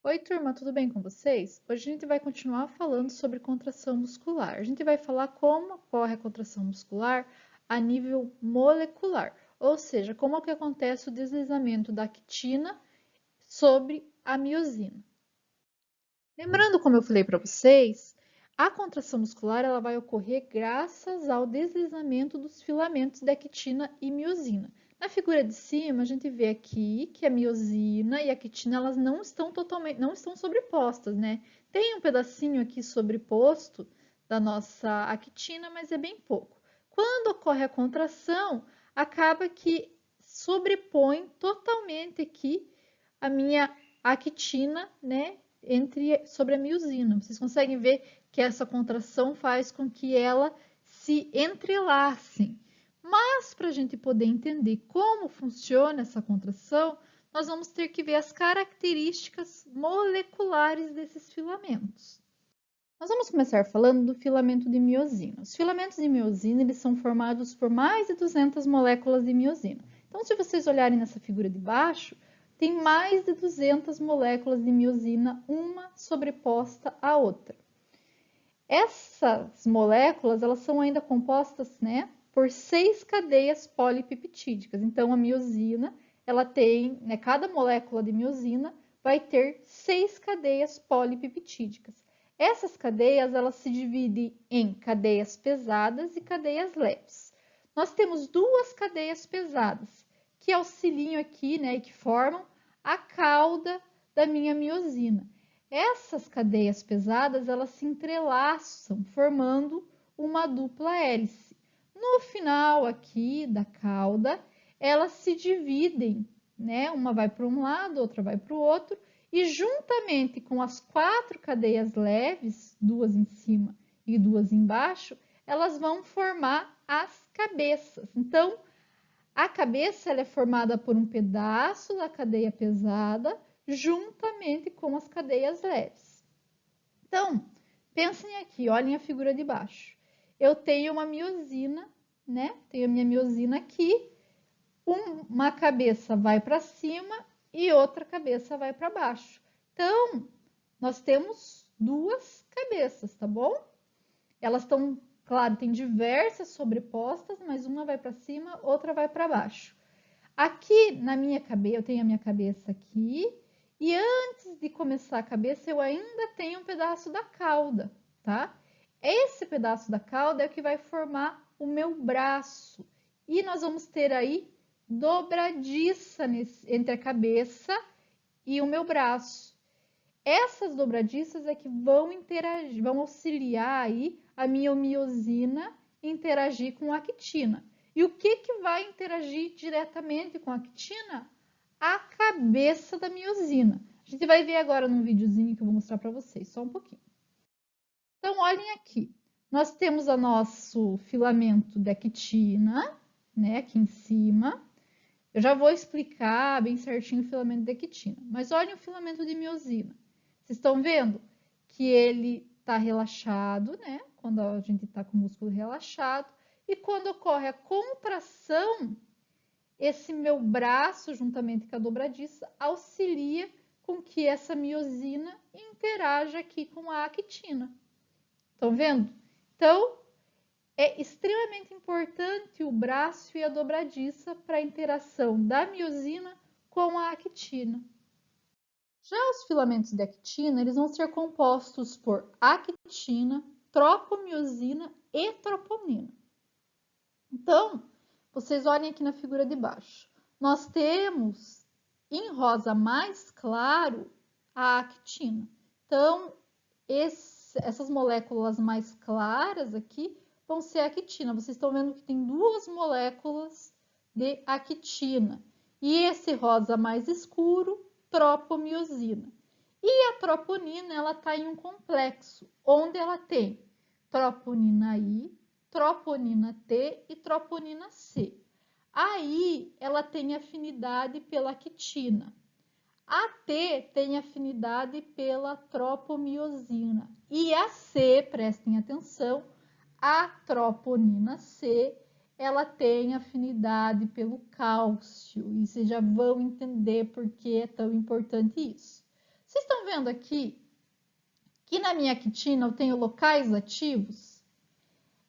Oi, turma, tudo bem com vocês? Hoje a gente vai continuar falando sobre contração muscular. A gente vai falar como ocorre a contração muscular a nível molecular, ou seja, como é que acontece o deslizamento da actina sobre a miosina. Lembrando, como eu falei para vocês, a contração muscular ela vai ocorrer graças ao deslizamento dos filamentos da actina e miosina. Na figura de cima, a gente vê aqui que a miosina e a actina elas não estão sobrepostas, né? Tem um pedacinho aqui sobreposto da nossa actina, mas é bem pouco. Quando ocorre a contração, acaba que sobrepõe totalmente aqui a minha actina, né, sobre a miosina. Vocês conseguem ver que essa contração faz com que ela se entrelacem. Mas para a gente poder entender como funciona essa contração, nós vamos ter que ver as características moleculares desses filamentos. Nós vamos começar falando do filamento de miosina. Os filamentos de miosina eles são formados por mais de 200 moléculas de miosina. Então, se vocês olharem nessa figura de baixo, tem mais de 200 moléculas de miosina, uma sobreposta à outra. Essas moléculas elas são ainda compostas, né, por 6 cadeias polipeptídicas. Então, a miosina ela tem, né, cada molécula de miosina vai ter 6 cadeias polipeptídicas. Essas cadeias elas se dividem em cadeias pesadas e cadeias leves. Nós temos duas cadeias pesadas que auxiliam aqui, né, e que formam a cauda da minha miosina. Essas cadeias pesadas elas se entrelaçam, formando uma dupla hélice. No final aqui da cauda, elas se dividem, né? Uma vai para um lado, outra vai para o outro, e juntamente com as 4 cadeias leves, duas em cima e duas embaixo, elas vão formar as cabeças. Então, a cabeça ela é formada por um pedaço da cadeia pesada juntamente com as cadeias leves. Então, pensem aqui, olhem a figura de baixo. Eu tenho uma miosina, né? Tenho a minha miosina aqui, uma cabeça vai para cima e outra cabeça vai para baixo. Então, nós temos duas cabeças, tá bom? Elas estão, claro, tem diversas sobrepostas, mas uma vai para cima, outra vai para baixo. Aqui na minha cabeça, eu tenho a minha cabeça aqui, e antes de começar a cabeça, eu ainda tenho um pedaço da cauda, tá? Esse pedaço da cauda é o que vai formar o meu braço. E nós vamos ter aí dobradiça entre a cabeça e o meu braço. Essas dobradiças é que vão interagir, vão auxiliar aí a minha miosina interagir com a actina. E o que vai interagir diretamente com a actina? A cabeça da miosina. A gente vai ver agora num videozinho que eu vou mostrar para vocês, só um pouquinho. Então, olhem aqui. Nós temos o nosso filamento de actina, né, aqui em cima. Eu já vou explicar bem certinho o filamento de actina. Mas olhem o filamento de miosina. Vocês estão vendo que ele está relaxado, né? Quando a gente está com o músculo relaxado. E quando ocorre a contração, esse meu braço, juntamente com a dobradiça, auxilia com que essa miosina interaja aqui com a actina. Estão vendo? Então, é extremamente importante o braço e a dobradiça para a interação da miosina com a actina. Já os filamentos de actina, eles vão ser compostos por actina, tropomiosina e troponina. Então, vocês olhem aqui na figura de baixo. Nós temos em rosa mais claro a actina. Então, essas moléculas mais claras aqui vão ser a actina. Vocês estão vendo que tem duas moléculas de actina. E esse rosa mais escuro, tropomiosina. E a troponina, ela está em um complexo, onde ela tem troponina I, troponina T e troponina C. Aí, ela tem afinidade pela actina. A T tem afinidade pela tropomiosina. E a C, prestem atenção, a troponina C, ela tem afinidade pelo cálcio. E vocês já vão entender por que é tão importante isso. Vocês estão vendo aqui que na minha actina eu tenho locais ativos?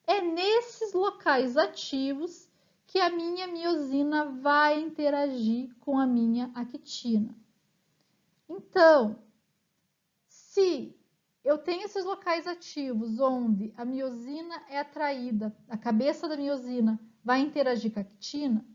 É nesses locais ativos que a minha miosina vai interagir com a minha actina. Então, se eu tenho esses locais ativos onde a miosina é atraída, a cabeça da miosina vai interagir com a actina,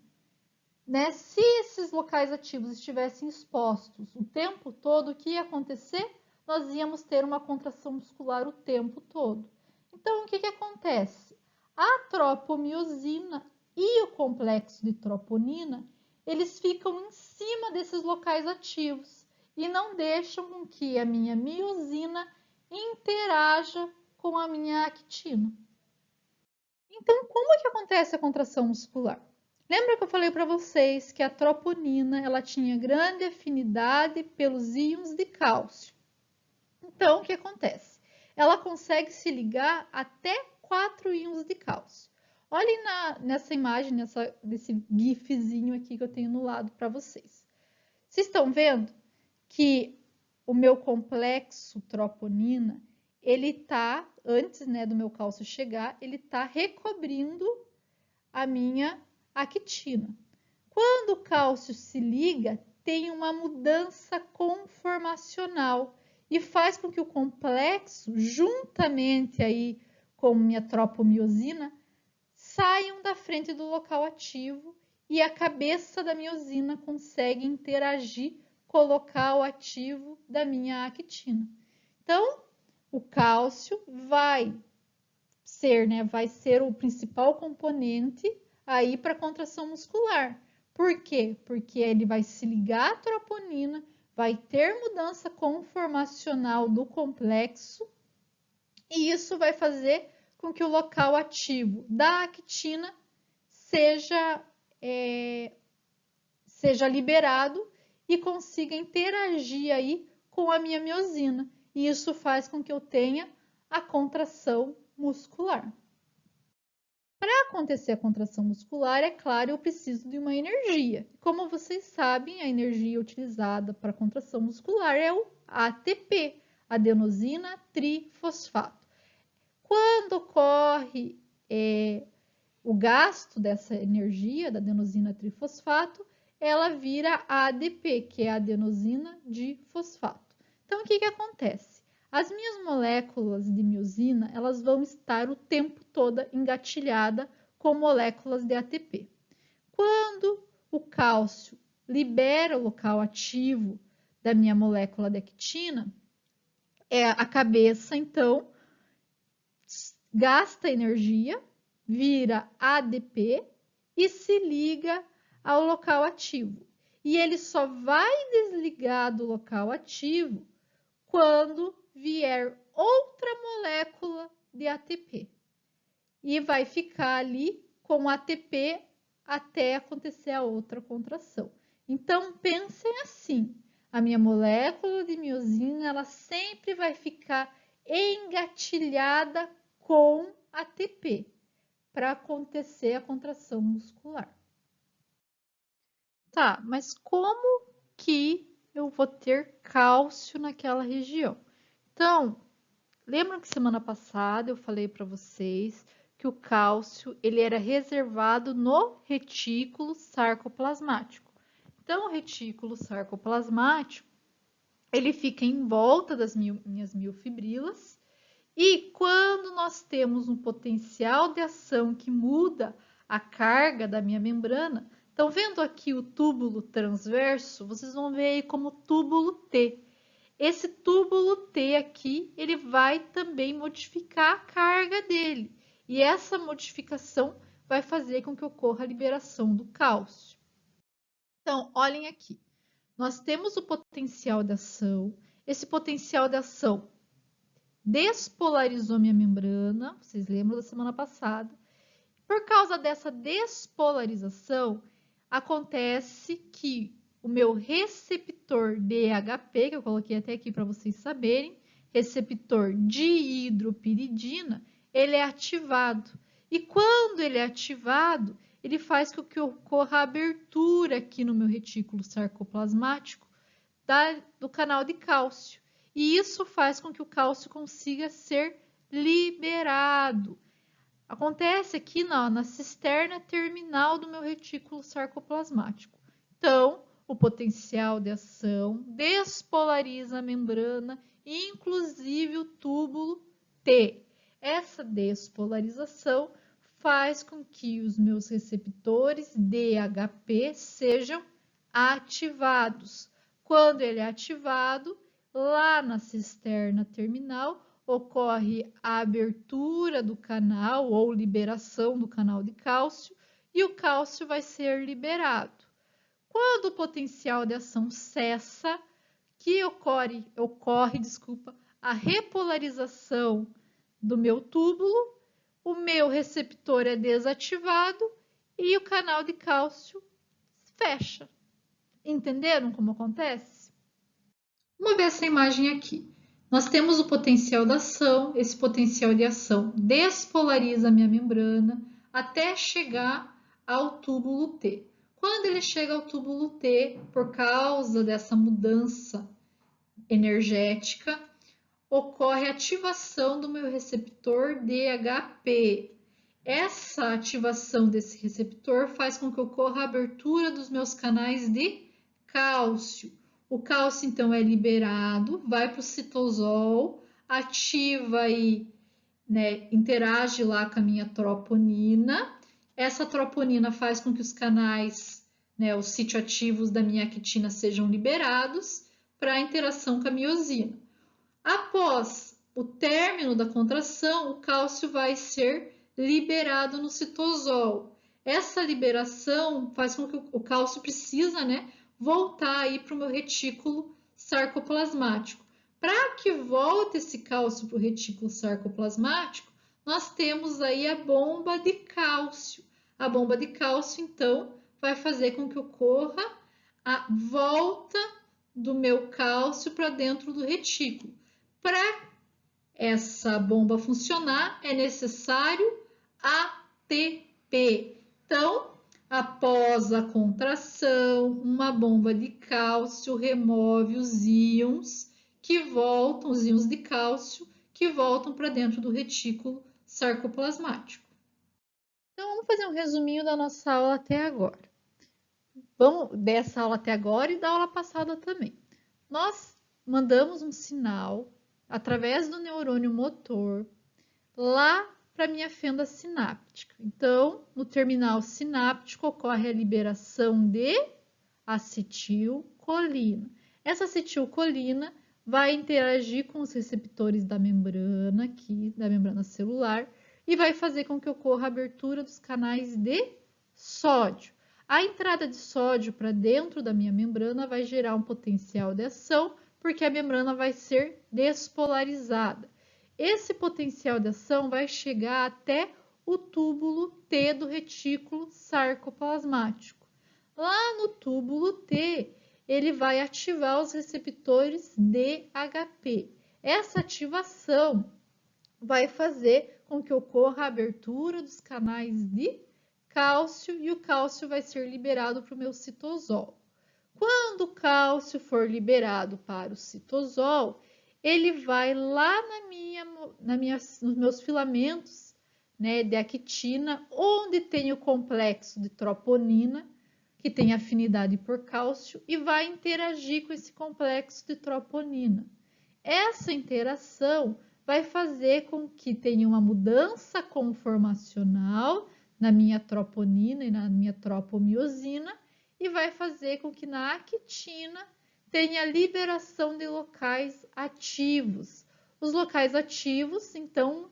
né? Se esses locais ativos estivessem expostos o tempo todo, o que ia acontecer? Nós íamos ter uma contração muscular o tempo todo. Então, o que acontece? A tropomiosina e o complexo de troponina, eles ficam em cima desses locais ativos e não deixam com que a minha miosina interaja com a minha actina. Então, como que acontece a contração muscular? Lembra que eu falei para vocês que a troponina ela tinha grande afinidade pelos íons de cálcio? Então, o que acontece? Ela consegue se ligar até 4 íons de cálcio. Olhem nessa imagem, desse gifzinho aqui que eu tenho no lado para vocês. Vocês estão vendo que o meu complexo troponina, ele está, antes, né, do meu cálcio chegar, ele está recobrindo a minha actina. Quando o cálcio se liga, tem uma mudança conformacional e faz com que o complexo, juntamente aí com minha tropomiosina, saiam da frente do local ativo e a cabeça da miosina consegue interagir com o local ativo da minha actina. Então, o cálcio vai ser o principal componente aí para a contração muscular. Por quê? Porque ele vai se ligar à troponina, vai ter mudança conformacional do complexo e isso vai fazer com que o local ativo da actina seja liberado e consiga interagir aí com a minha miosina. E isso faz com que eu tenha a contração muscular. Para acontecer a contração muscular, é claro, eu preciso de uma energia. Como vocês sabem, a energia utilizada para a contração muscular é o ATP, adenosina trifosfato. Quando ocorre o gasto dessa energia, da adenosina trifosfato, ela vira ADP, que é a adenosina difosfato. Então, o que acontece? As minhas moléculas de miosina, elas vão estar o tempo todo engatilhada com moléculas de ATP. Quando o cálcio libera o local ativo da minha molécula de actina, a cabeça, então, gasta energia, vira ADP e se liga ao local ativo. E ele só vai desligar do local ativo quando vier outra molécula de ATP. E vai ficar ali com ATP até acontecer a outra contração. Então, pensem assim, a minha molécula de miosina, ela sempre vai ficar engatilhada com ATP para acontecer a contração muscular. Tá, mas como que eu vou ter cálcio naquela região? Então, lembram que semana passada eu falei para vocês que o cálcio ele era reservado no retículo sarcoplasmático. Então, o retículo sarcoplasmático ele fica em volta das minhas miofibrilas e quando nós temos um potencial de ação que muda a carga da minha membrana, estão vendo aqui o túbulo transverso? Vocês vão ver aí como túbulo T. Esse túbulo T aqui, ele vai também modificar a carga dele. E essa modificação vai fazer com que ocorra a liberação do cálcio. Então, olhem aqui. Nós temos o potencial de ação. Esse potencial de ação despolarizou minha membrana. Vocês lembram da semana passada. Por causa dessa despolarização, acontece que o meu receptor DHP, que eu coloquei até aqui para vocês saberem, receptor dihidropiridina, ele é ativado. E quando ele é ativado, ele faz com que ocorra a abertura aqui no meu retículo sarcoplasmático do canal de cálcio. e isso faz com que o cálcio consiga ser liberado. Acontece aqui na cisterna terminal do meu retículo sarcoplasmático. Então, o potencial de ação despolariza a membrana, inclusive o túbulo T. Essa despolarização faz com que os meus receptores DHP sejam ativados. Quando ele é ativado, lá na cisterna terminal, ocorre a abertura do canal ou liberação do canal de cálcio e o cálcio vai ser liberado. Quando o potencial de ação cessa, que ocorre a repolarização do meu túbulo, o meu receptor é desativado e o canal de cálcio fecha. Entenderam como acontece? Vamos ver essa imagem aqui. Nós temos o potencial de ação, esse potencial de ação despolariza a minha membrana até chegar ao túbulo T. Quando ele chega ao túbulo T, por causa dessa mudança energética, ocorre a ativação do meu receptor DHP. Essa ativação desse receptor faz com que ocorra a abertura dos meus canais de cálcio. O cálcio, então, é liberado, vai para o citosol, ativa e interage lá com a minha troponina. Essa troponina faz com que os canais, os sitioativos da minha actina sejam liberados para a interação com a miosina. Após o término da contração, o cálcio vai ser liberado no citosol. Essa liberação faz com que o cálcio precisa, voltar aí para o meu retículo sarcoplasmático. Para que volte esse cálcio para o retículo sarcoplasmático, nós temos aí a bomba de cálcio. A bomba de cálcio, então, vai fazer com que ocorra a volta do meu cálcio para dentro do retículo. Para essa bomba funcionar, é necessário ATP. Então, após a contração, uma bomba de cálcio remove os íons os íons de cálcio que voltam para dentro do retículo sarcoplasmático. Então, vamos fazer um resuminho da nossa aula até agora. Vamos dessa aula até agora e da aula passada também. Nós mandamos um sinal através do neurônio motor lá para a minha fenda sináptica. Então, no terminal sináptico ocorre a liberação de acetilcolina. Essa acetilcolina vai interagir com os receptores da membrana aqui, da membrana celular, e vai fazer com que ocorra a abertura dos canais de sódio. A entrada de sódio para dentro da minha membrana vai gerar um potencial de ação, porque a membrana vai ser despolarizada. Esse potencial de ação vai chegar até o túbulo T do retículo sarcoplasmático. Lá no túbulo T, ele vai ativar os receptores DHP. Essa ativação vai fazer com que ocorra a abertura dos canais de cálcio e o cálcio vai ser liberado para o meu citosol. Quando o cálcio for liberado para o citosol, ele vai lá nos meus filamentos de actina, onde tem o complexo de troponina, que tem afinidade por cálcio, e vai interagir com esse complexo de troponina. Essa interação vai fazer com que tenha uma mudança conformacional na minha troponina e na minha tropomiosina, e vai fazer com que na actina tenha liberação de locais ativos. Os locais ativos, então,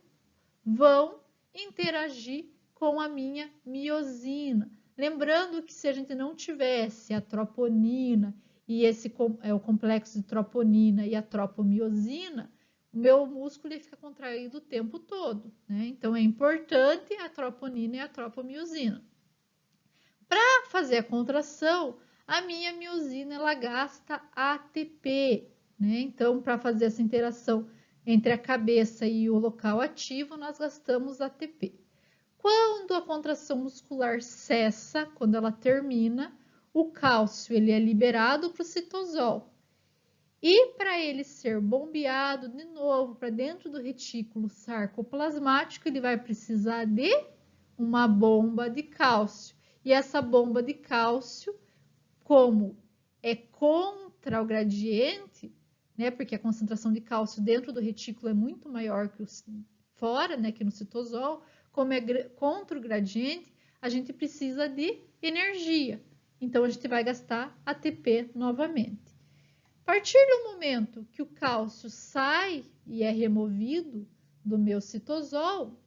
vão interagir com a minha miosina. Lembrando que se a gente não tivesse a troponina e o complexo de troponina e a tropomiosina, o meu músculo ia ficar contraído o tempo todo, Então, é importante a troponina e a tropomiosina. Para fazer a contração, a minha miosina ela gasta ATP, Então, para fazer essa interação entre a cabeça e o local ativo, nós gastamos ATP. Quando a contração muscular cessa, quando ela termina, o cálcio ele é liberado para o citosol. E para ele ser bombeado de novo para dentro do retículo sarcoplasmático, ele vai precisar de uma bomba de cálcio. E essa bomba de cálcio, como é contra o gradiente, né, porque a concentração de cálcio dentro do retículo é muito maior que fora, né, que no citosol, como é contra o gradiente, a gente precisa de energia. Então, a gente vai gastar ATP novamente. A partir do momento que o cálcio sai e é removido do meu citosol,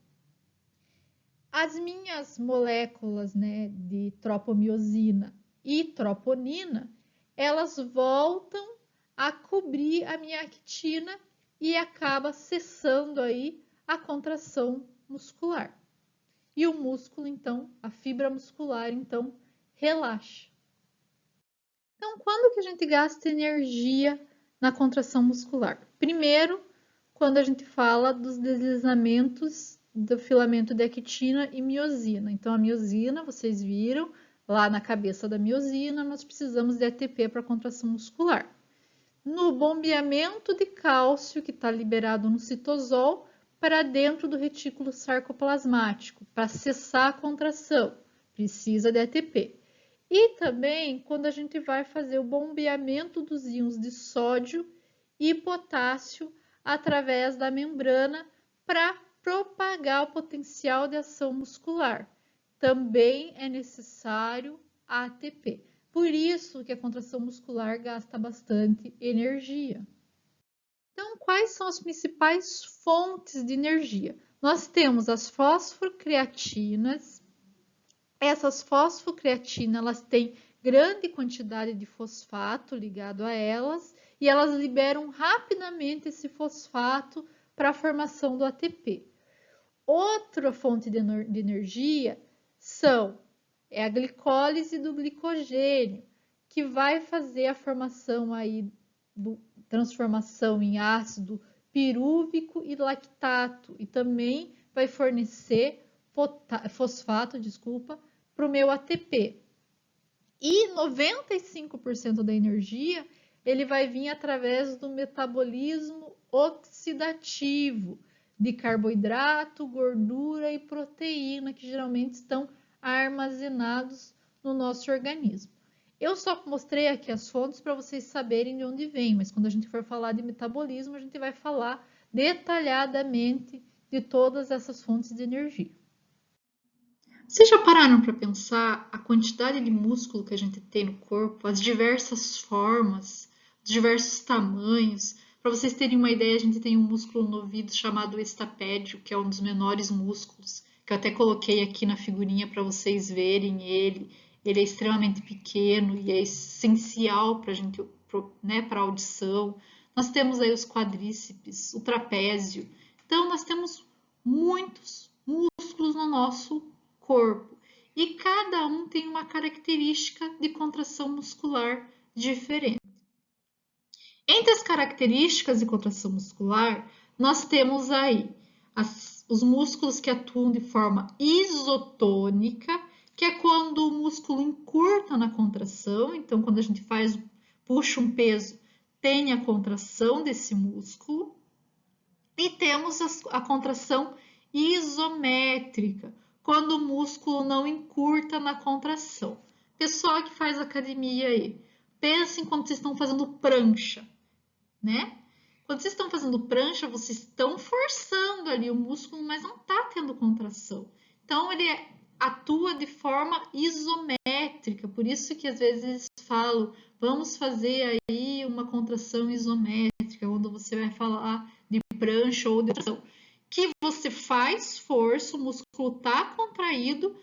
as minhas moléculas, né, de tropomiosina e troponina, elas voltam a cobrir a minha actina e acaba cessando aí a contração muscular. E o músculo, então, a fibra muscular, então, relaxa. Então, quando que a gente gasta energia na contração muscular? Primeiro, quando a gente fala dos deslizamentos do filamento de actina e miosina. Então, a miosina, vocês viram, lá na cabeça da miosina, nós precisamos de ATP para contração muscular. No bombeamento de cálcio, que está liberado no citosol, para dentro do retículo sarcoplasmático, para cessar a contração, precisa de ATP. E também quando a gente vai fazer o bombeamento dos íons de sódio e potássio através da membrana para propagar o potencial de ação muscular. Também é necessário ATP. Por isso que a contração muscular gasta bastante energia. Então, quais são as principais fontes de energia? Nós temos as fosfocreatinas. Essas fosfocreatinas, elas têm grande quantidade de fosfato ligado a elas e elas liberam rapidamente esse fosfato para a formação do ATP. Outra fonte de energia é a glicólise do glicogênio, que vai fazer a formação aí transformação em ácido pirúvico e lactato e também vai fornecer fosfato, para o meu ATP. E 95% da energia ele vai vir através do metabolismo oxidativo de carboidrato, gordura e proteína, que geralmente estão armazenados no nosso organismo. Eu só mostrei aqui as fontes para vocês saberem de onde vem, mas quando a gente for falar de metabolismo, a gente vai falar detalhadamente de todas essas fontes de energia. Vocês já pararam para pensar a quantidade de músculo que a gente tem no corpo, as diversas formas, os diversos tamanhos? Para vocês terem uma ideia, a gente tem um músculo no ouvido chamado estapédio, que é um dos menores músculos, que eu até coloquei aqui na figurinha para vocês verem ele. Ele é extremamente pequeno e é essencial para a gente, né, para a audição. Nós temos aí os quadríceps, o trapézio. Então, nós temos muitos músculos no nosso corpo e cada um tem uma característica de contração muscular diferente. Entre as características de contração muscular, nós temos aí os músculos que atuam de forma isotônica, que é quando o músculo encurta na contração, então quando a gente puxa um peso, tem a contração desse músculo. E temos a contração isométrica, quando o músculo não encurta na contração. Pessoal que faz academia aí, pensem quando vocês estão fazendo prancha, né? Quando vocês estão fazendo prancha, vocês estão forçando ali o músculo, mas não está tendo contração. Então, ele atua de forma isométrica, por isso que às vezes eles falam, vamos fazer aí uma contração isométrica, quando você vai falar de prancha ou de tração, que você faz força, o músculo está contraído,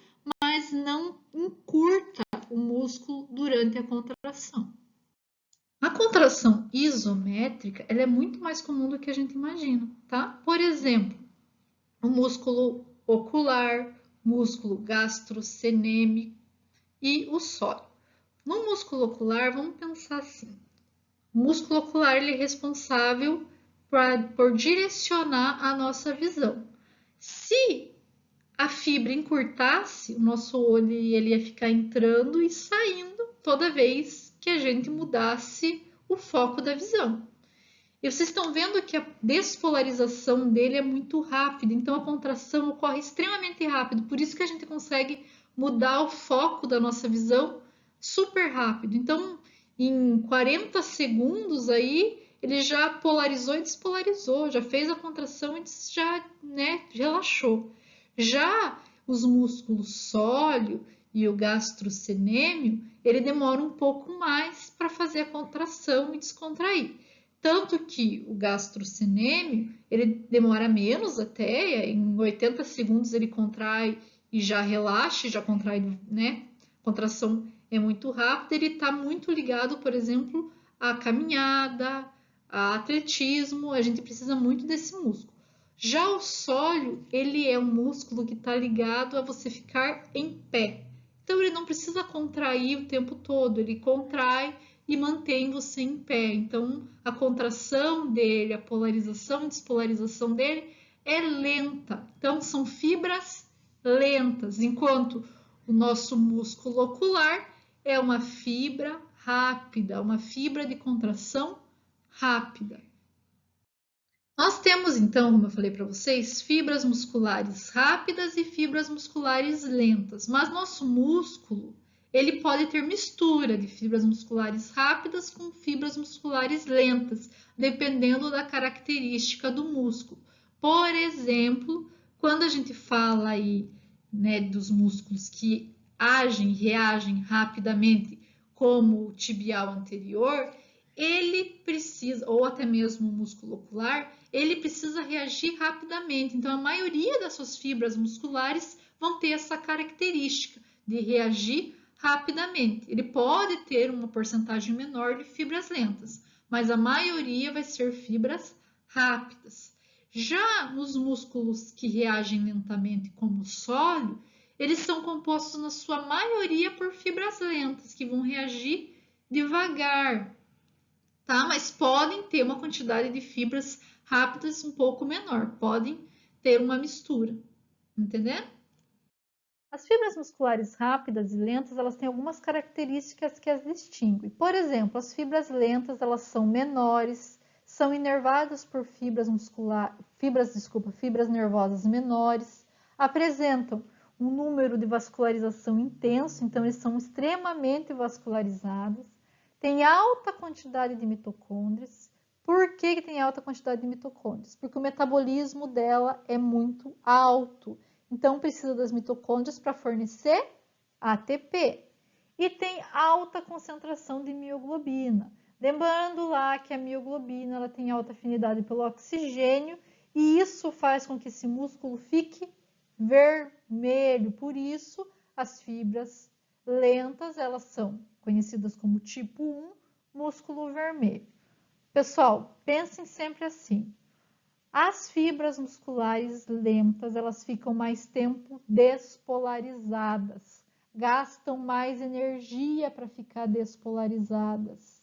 mas não encurta o músculo durante a contração. A contração isométrica ela é muito mais comum do que a gente imagina, tá? Por exemplo, o músculo ocular, músculo gastrocnêmico e o sólio. No músculo ocular, vamos pensar assim. O músculo ocular ele é responsável por direcionar a nossa visão. Se a fibra encurtasse, o nosso olho ele ia ficar entrando e saindo toda vez que a gente mudasse o foco da visão. E vocês estão vendo que a despolarização dele é muito rápida, então a contração ocorre extremamente rápido, por isso que a gente consegue mudar o foco da nossa visão super rápido. Então, em 40 segundos aí, ele já polarizou e despolarizou, já fez a contração e já, né, relaxou. Já os músculos sóleo e o gastrocnêmio, ele demora um pouco mais para fazer a contração e descontrair. Tanto que o gastrocnêmio, ele demora menos até, em 80 segundos ele contrai e já relaxa, já contrai, né? A contração é muito rápida, ele está muito ligado, por exemplo, à caminhada, a atletismo, a gente precisa muito desse músculo. Já o sóleo, ele é um músculo que está ligado a você ficar em pé. Então ele não precisa contrair o tempo todo, ele contrai e mantém você em pé. Então a contração dele, a polarização e despolarização dele é lenta. Então são fibras lentas, enquanto o nosso músculo ocular é uma fibra rápida, uma fibra de contração rápida. Nós temos então, como eu falei para vocês, fibras musculares rápidas e fibras musculares lentas, mas nosso músculo, ele pode ter mistura de fibras musculares rápidas com fibras musculares lentas, dependendo da característica do músculo. Por exemplo, quando a gente fala aí, né, dos músculos que agem e reagem rapidamente, como o tibial anterior, ele precisa, ou até mesmo o músculo ocular, ele precisa reagir rapidamente. Então, a maioria das suas fibras musculares vão ter essa característica de reagir rapidamente. Ele pode ter uma porcentagem menor de fibras lentas, mas a maioria vai ser fibras rápidas. Já nos músculos que reagem lentamente, como o sóleo, eles são compostos na sua maioria por fibras lentas, que vão reagir devagar, tá? Mas podem ter uma quantidade de fibras rápidas um pouco menor, podem ter uma mistura, entendendo? As fibras musculares rápidas e lentas, elas têm algumas características que as distinguem. Por exemplo, as fibras lentas, elas são menores, são inervadas por fibras nervosas menores, apresentam um número de vascularização intenso, então eles são extremamente vascularizados, tem alta quantidade de mitocôndrias. Por que tem alta quantidade de mitocôndrias? Porque o metabolismo dela é muito alto. Então, precisa das mitocôndrias para fornecer ATP. E tem alta concentração de mioglobina. Lembrando lá que a mioglobina ela tem alta afinidade pelo oxigênio e isso faz com que esse músculo fique vermelho. Por isso, as fibras lentas, elas são conhecidas como tipo 1, músculo vermelho. Pessoal, pensem sempre assim. As fibras musculares lentas, elas ficam mais tempo despolarizadas, gastam mais energia para ficar despolarizadas,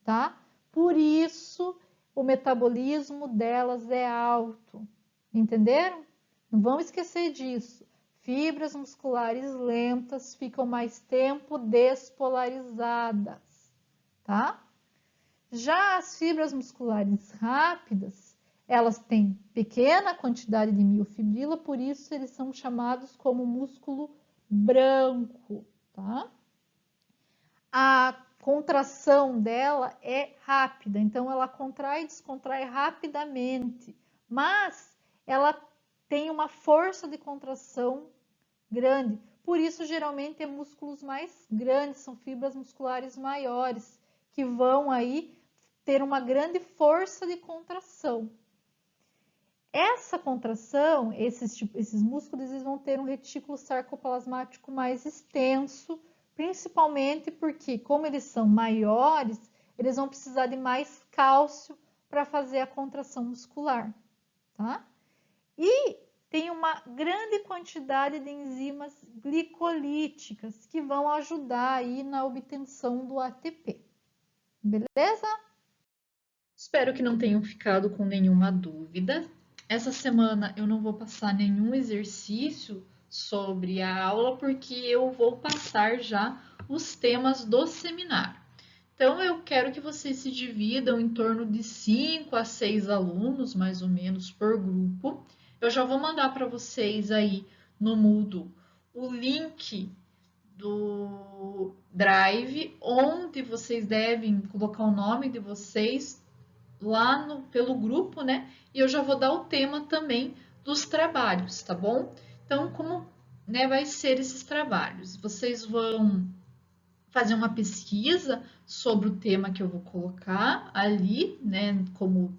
tá? Por isso, o metabolismo delas é alto, entenderam? Não vamos esquecer disso. Fibras musculares lentas ficam mais tempo despolarizadas, tá? Já as fibras musculares rápidas, elas têm pequena quantidade de miofibrila, por isso eles são chamados como músculo branco, tá? A contração dela é rápida, então ela contrai e descontrai rapidamente, mas ela tem uma força de contração grande, por isso geralmente é músculos mais grandes, são fibras musculares maiores, que vão aí ter uma grande força de contração. Essa contração, esses músculos, eles vão ter um retículo sarcoplasmático mais extenso, principalmente porque, como eles são maiores, eles vão precisar de mais cálcio para fazer a contração muscular, tá? E tem uma grande quantidade de enzimas glicolíticas que vão ajudar aí na obtenção do ATP. Beleza? Espero que não tenham ficado com nenhuma dúvida. Essa semana eu não vou passar nenhum exercício sobre a aula, porque eu vou passar já os temas do seminário. Então, eu quero que vocês se dividam em torno de 5 a 6 alunos, mais ou menos, por grupo. Eu já vou mandar para vocês aí no Moodle o link do Drive, onde vocês devem colocar o nome de vocês lá pelo grupo, né? E eu já vou dar o tema também dos trabalhos, tá bom? Então, como, né, vai ser esses trabalhos? Vocês vão fazer uma pesquisa sobre o tema que eu vou colocar ali, né, como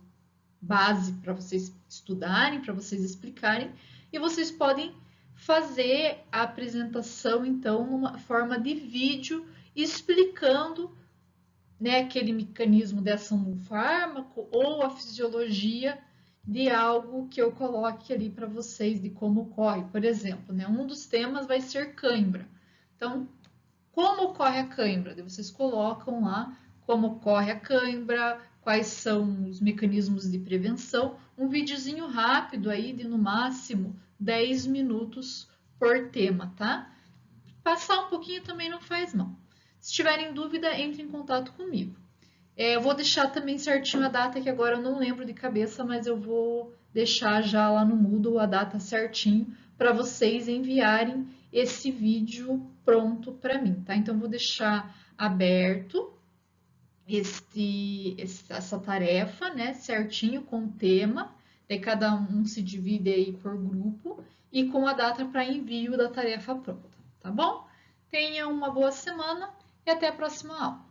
base para vocês estudarem, para vocês explicarem, e vocês podem fazer a apresentação, então, numa forma de vídeo, explicando, né, aquele mecanismo de ação do fármaco ou a fisiologia de algo que eu coloque ali para vocês, de como ocorre. Por exemplo, né, um dos temas vai ser cãibra. Então, como ocorre a cãibra? Vocês colocam lá como ocorre a cãibra, quais são os mecanismos de prevenção, um videozinho rápido aí de no máximo 10 minutos por tema, tá? Passar um pouquinho também não faz mal. Se tiverem dúvida, entre em contato comigo. Eu vou deixar também certinho a data, que agora eu não lembro de cabeça, mas eu vou deixar já lá no Moodle a data certinho para vocês enviarem esse vídeo pronto para mim, tá? Então, vou deixar aberto essa tarefa, né, certinho com o tema, daí cada um se divide aí por grupo e com a data para envio da tarefa pronta, tá bom? Tenha uma boa semana e até a próxima aula.